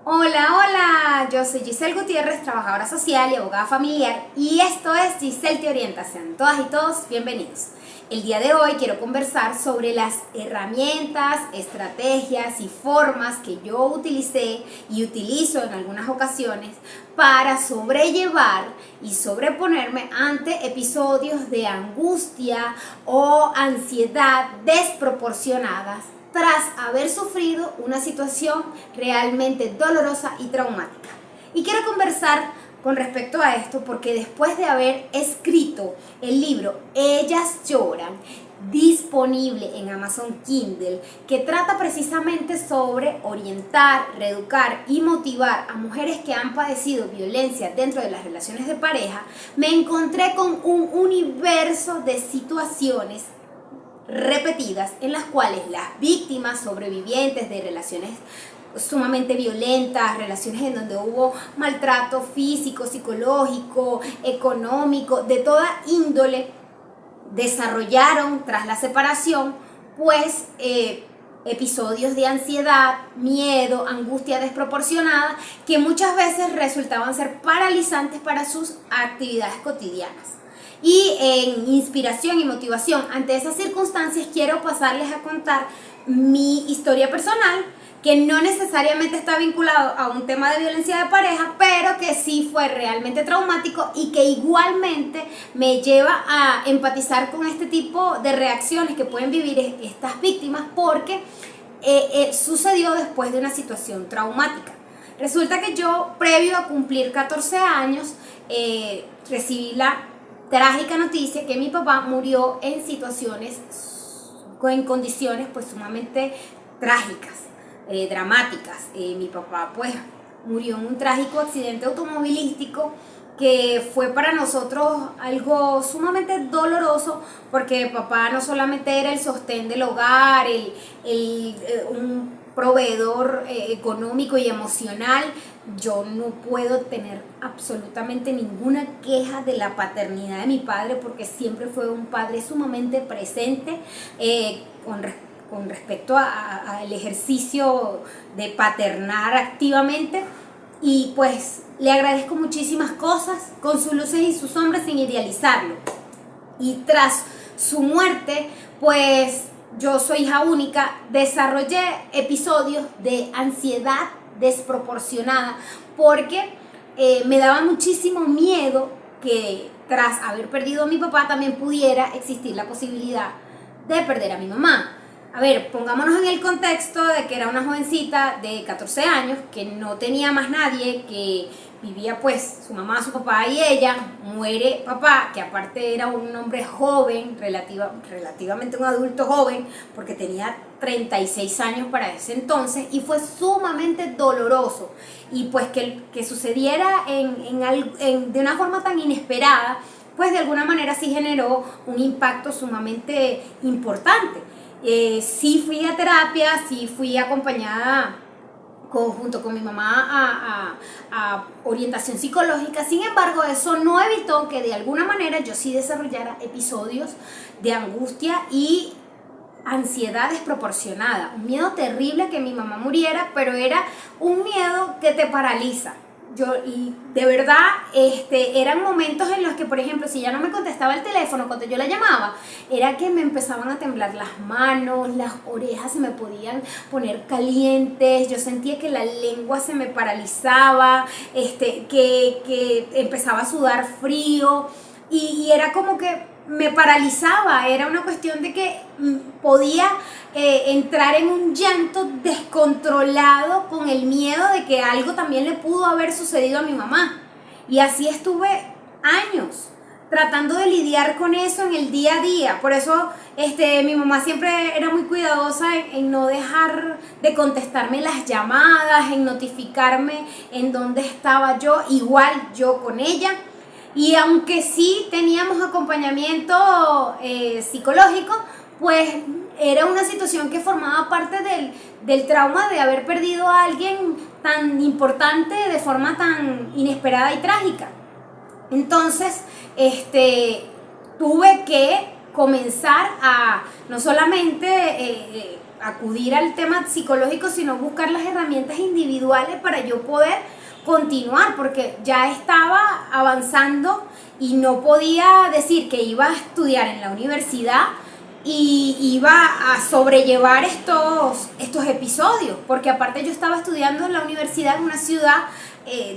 Hola, hola, yo soy Giselle Gutiérrez, trabajadora social y abogada familiar, y esto es Giselle Te Orienta. Sean todas y todos bienvenidos. El día de hoy quiero conversar sobre las herramientas, estrategias y formas que yo utilicé y utilizo en algunas ocasiones para sobrellevar y sobreponerme ante episodios de angustia o ansiedad desproporcionadas tras haber sufrido una situación realmente dolorosa y traumática. Y quiero conversar con respecto a esto porque después de haber escrito el libro Ellas Lloran, disponible en Amazon Kindle, que trata precisamente sobre orientar, reeducar y motivar a mujeres que han padecido violencia dentro de las relaciones de pareja, me encontré con un universo de situaciones repetidas en las cuales las víctimas sobrevivientes de relaciones sumamente violentas, relaciones en donde hubo maltrato físico, psicológico, económico, de toda índole, desarrollaron tras la separación pues episodios de ansiedad, miedo, angustia desproporcionada que muchas veces resultaban ser paralizantes para sus actividades cotidianas. Y en inspiración y motivación ante esas circunstancias quiero pasarles a contar mi historia personal, que no necesariamente está vinculado a un tema de violencia de pareja, pero que sí fue realmente traumático y que igualmente me lleva a empatizar con este tipo de reacciones que pueden vivir estas víctimas porque sucedió después de una situación traumática. Resulta que yo, previo a cumplir 14 años, recibí la trágica noticia que mi papá murió en situaciones, en condiciones pues sumamente trágicas, dramáticas. Mi papá pues murió en un trágico accidente automovilístico que fue para nosotros algo sumamente doloroso porque papá no solamente era el sostén del hogar, un proveedor económico y emocional. Yo no puedo tener absolutamente ninguna queja de la paternidad de mi padre porque siempre fue un padre sumamente presente con respecto al ejercicio de paternar activamente, y pues le agradezco muchísimas cosas con sus luces y sus sombras sin idealizarlo. Y tras su muerte, pues yo soy hija única, desarrollé episodios de ansiedad desproporcionada porque me daba muchísimo miedo que tras haber perdido a mi papá también pudiera existir la posibilidad de perder a mi mamá. A ver, pongámonos en el contexto de que era una jovencita de 14 años que no tenía más nadie, que vivía pues su mamá, su papá y ella. Muere papá, que aparte era un hombre joven, relativamente un adulto joven, porque tenía 36 años para ese entonces, y fue sumamente doloroso. Y pues que sucediera de una forma tan inesperada, pues de alguna manera sí generó un impacto sumamente importante. Sí fui a terapia, sí fui acompañada junto con mi mamá a orientación psicológica. Sin embargo, eso no evitó que de alguna manera yo sí desarrollara episodios de angustia y ansiedad desproporcionada, un miedo terrible que mi mamá muriera, pero era un miedo que te paraliza. Y de verdad, eran momentos en los que, por ejemplo, si ya no me contestaba el teléfono cuando yo la llamaba, era que me empezaban a temblar las manos, las orejas se me podían poner calientes, yo sentía que la lengua se me paralizaba, que empezaba a sudar frío, y era como que me paralizaba. Era una cuestión de que podía entrar en un llanto descontrolado con el miedo de que algo también le pudo haber sucedido a mi mamá. Y así estuve años tratando de lidiar con eso en el día a día. Por eso mi mamá siempre era muy cuidadosa en no dejar de contestarme las llamadas, en notificarme en dónde estaba yo, igual yo con ella. Y aunque sí teníamos acompañamiento psicológico, pues era una situación que formaba parte del trauma de haber perdido a alguien tan importante de forma tan inesperada y trágica. Entonces, tuve que comenzar a no solamente acudir al tema psicológico, sino buscar las herramientas individuales para yo poder continuar, porque ya estaba avanzando y no podía decir que iba a estudiar en la universidad y iba a sobrellevar estos episodios, porque aparte yo estaba estudiando en la universidad en una ciudad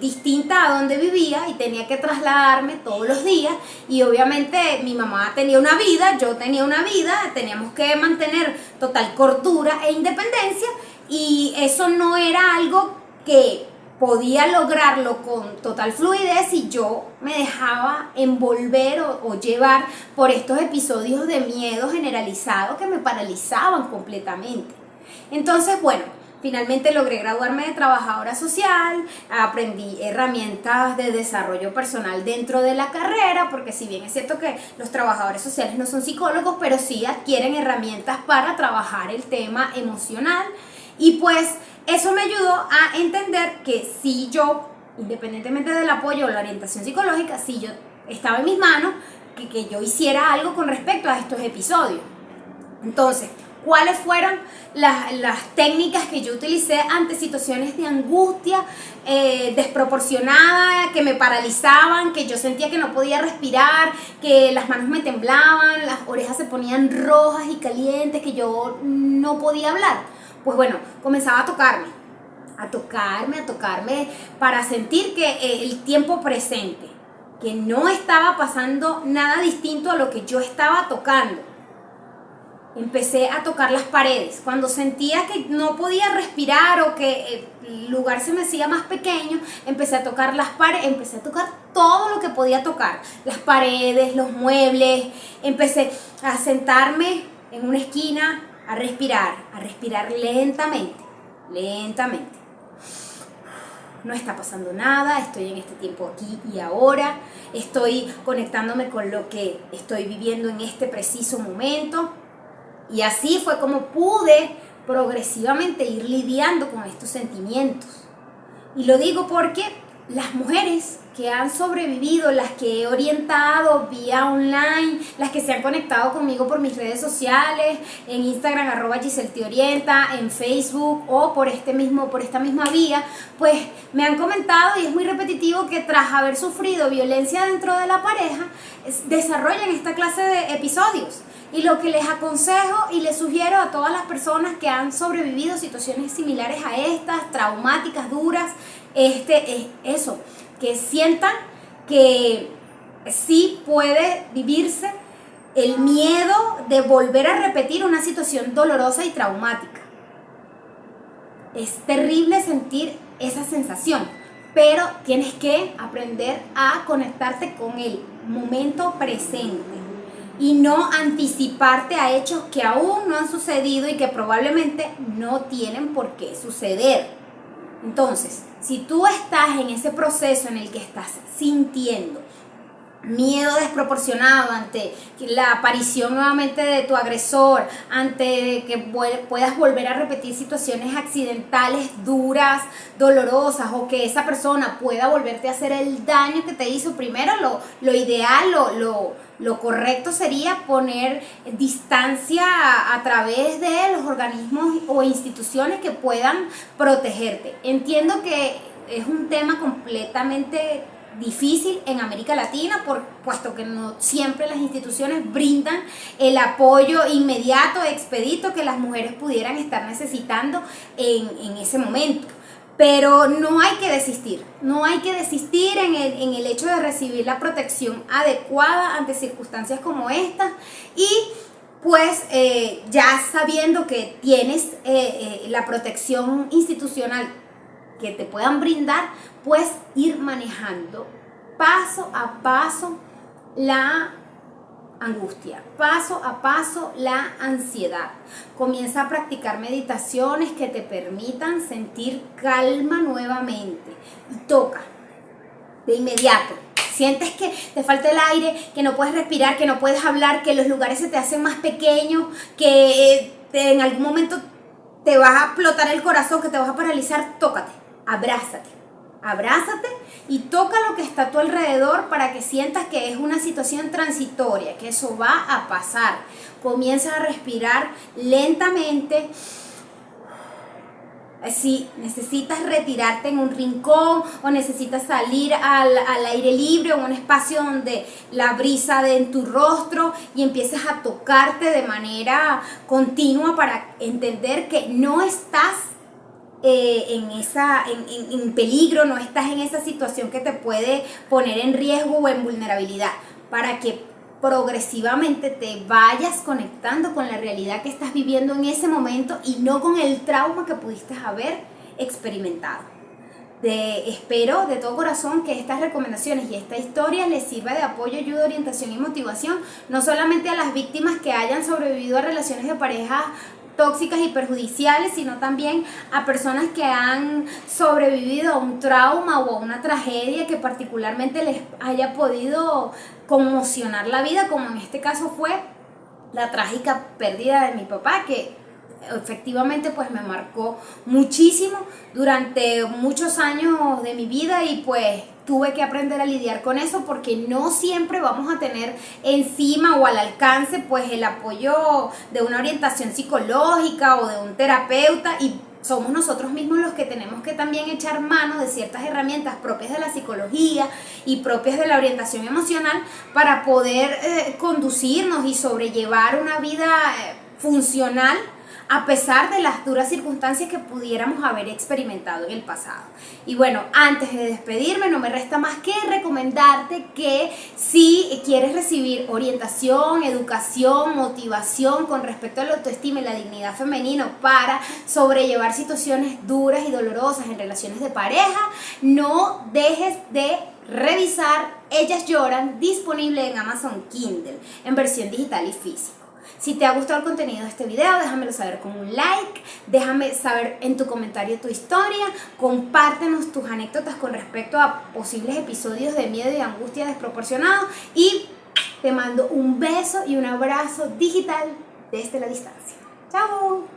distinta a donde vivía y tenía que trasladarme todos los días, y obviamente mi mamá tenía una vida, yo tenía una vida, teníamos que mantener total cordura e independencia, y eso no era algo que podía lograrlo con total fluidez si yo me dejaba envolver o llevar por estos episodios de miedo generalizado que me paralizaban completamente. Entonces, bueno, finalmente logré graduarme de trabajadora social, aprendí herramientas de desarrollo personal dentro de la carrera, porque si bien es cierto que los trabajadores sociales no son psicólogos, pero sí adquieren herramientas para trabajar el tema emocional, y pues eso me ayudó a entender que si yo, independientemente del apoyo o la orientación psicológica, si yo estaba en mis manos, que yo hiciera algo con respecto a estos episodios. Entonces, ¿cuáles fueron las técnicas que yo utilicé ante situaciones de angustia desproporcionada, que me paralizaban, que yo sentía que no podía respirar, que las manos me temblaban, las orejas se ponían rojas y calientes, que yo no podía hablar? Pues bueno, comenzaba a tocarme para sentir que el tiempo presente, que no estaba pasando nada distinto a lo que yo estaba tocando. Empecé a tocar las paredes. Cuando sentía que no podía respirar o que el lugar se me hacía más pequeño, empecé a tocar las paredes, empecé a tocar todo lo que podía tocar. Las paredes, los muebles. Empecé a sentarme en una esquina, a respirar lentamente. No está pasando nada, estoy en este tiempo aquí y ahora, estoy conectándome con lo que estoy viviendo en este preciso momento. Y así fue como pude progresivamente ir lidiando con estos sentimientos. Y lo digo porque las mujeres que han sobrevivido, las que he orientado vía online, las que se han conectado conmigo por mis redes sociales, en Instagram @GiselleTeOrienta, en Facebook o por esta misma vía, pues me han comentado, y es muy repetitivo, que tras haber sufrido violencia dentro de la pareja, desarrollan esta clase de episodios. Y lo que les aconsejo y les sugiero a todas las personas que han sobrevivido situaciones similares a estas, traumáticas, duras, es eso, que sientan que sí puede vivirse el miedo de volver a repetir una situación dolorosa y traumática. Es terrible sentir esa sensación, pero tienes que aprender a conectarte con el momento presente y no anticiparte a hechos que aún no han sucedido y que probablemente no tienen por qué suceder. Entonces, si tú estás en ese proceso en el que estás sintiendo miedo desproporcionado ante la aparición nuevamente de tu agresor, ante que puedas volver a repetir situaciones accidentales, duras, dolorosas, o que esa persona pueda volverte a hacer el daño que te hizo, primero lo ideal, lo correcto sería poner distancia a través de los organismos o instituciones que puedan protegerte. Entiendo que es un tema completamente difícil en América Latina, puesto que no siempre las instituciones brindan el apoyo inmediato, expedito que las mujeres pudieran estar necesitando en ese momento. Pero no hay que desistir en el hecho de recibir la protección adecuada ante circunstancias como estas, y pues ya sabiendo que tienes la protección institucional que te puedan brindar, pues ir manejando paso a paso la angustia, paso a paso la ansiedad. Comienza a practicar meditaciones que te permitan sentir calma nuevamente, y toca de inmediato. Sientes que te falta el aire, que no puedes respirar, que no puedes hablar, que los lugares se te hacen más pequeños, que en algún momento te vas a explotar el corazón, que te vas a paralizar. Tócate, abrázate, Abrázate y toca lo que está a tu alrededor para que sientas que es una situación transitoria, que eso va a pasar. Comienza a respirar lentamente. Si necesitas retirarte en un rincón o necesitas salir al aire libre o en un espacio donde la brisa dé en tu rostro y empieces a tocarte de manera continua para entender que no estás en peligro, no estás en esa situación que te puede poner en riesgo o en vulnerabilidad, para que progresivamente te vayas conectando con la realidad que estás viviendo en ese momento y no con el trauma que pudiste haber experimentado. Espero de todo corazón que estas recomendaciones y esta historia les sirva de apoyo, ayuda, orientación y motivación, no solamente a las víctimas que hayan sobrevivido a relaciones de pareja tóxicas y perjudiciales, sino también a personas que han sobrevivido a un trauma o a una tragedia que particularmente les haya podido conmocionar la vida, como en este caso fue la trágica pérdida de mi papá, que efectivamente pues me marcó muchísimo durante muchos años de mi vida y pues tuve que aprender a lidiar con eso porque no siempre vamos a tener encima o al alcance pues el apoyo de una orientación psicológica o de un terapeuta, y somos nosotros mismos los que tenemos que también echar mano de ciertas herramientas propias de la psicología y propias de la orientación emocional para poder conducirnos y sobrellevar una vida funcional a pesar de las duras circunstancias que pudiéramos haber experimentado en el pasado. Y bueno, antes de despedirme, no me resta más que recomendarte que si quieres recibir orientación, educación, motivación con respecto a la autoestima y la dignidad femenina para sobrellevar situaciones duras y dolorosas en relaciones de pareja, no dejes de revisar Ellas Lloran, disponible en Amazon Kindle, en versión digital y física. Si te ha gustado el contenido de este video, déjamelo saber con un like, déjame saber en tu comentario tu historia, compártenos tus anécdotas con respecto a posibles episodios de miedo y angustia desproporcionados y te mando un beso y un abrazo digital desde la distancia. ¡Chao!